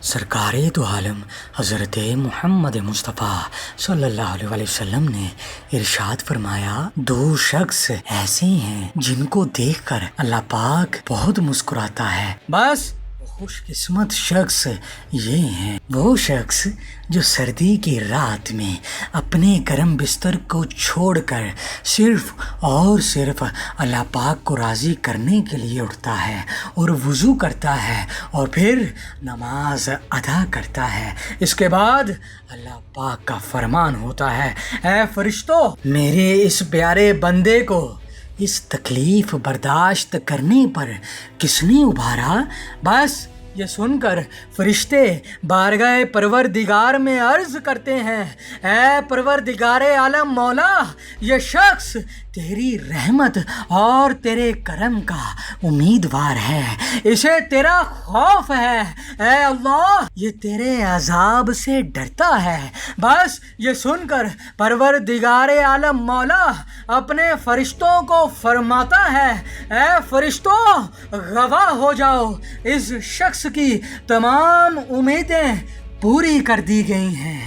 سرکار دو عالم حضرت محمد مصطفیٰ صلی اللہ علیہ وآلہ وسلم نے ارشاد فرمایا، دو شخص ایسے ہیں جن کو دیکھ کر اللہ پاک بہت مسکراتا ہے، بس خوش قسمت شخص یہ ہیں وہ شخص جو سردی کی رات میں اپنے گرم بستر کو چھوڑ کر صرف اور صرف اللہ پاک کو راضی کرنے کے لیے اٹھتا ہے اور وضو کرتا ہے اور پھر نماز ادا کرتا ہے۔ اس کے بعد اللہ پاک کا فرمان ہوتا ہے، اے فرشتوں، میرے اس پیارے بندے کو اس تکلیف برداشت کرنے پر کس نے ابھارا؟ بس یہ سن کر فرشتے بارگاہ پروردگار میں عرض کرتے ہیں، اے پروردگار عالم مولا، یہ شخص تیری رحمت اور تیرے کرم کا امیدوار ہے، اسے تیرا خوف ہے، اے اللہ یہ تیرے عذاب سے ڈرتا ہے۔ بس یہ سن کر پروردگار عالم مولا اپنے فرشتوں کو فرماتا ہے، اے فرشتوں، گواہ ہو جاؤ، اس شخص کی تمام امیدیں پوری کر دی گئی ہیں۔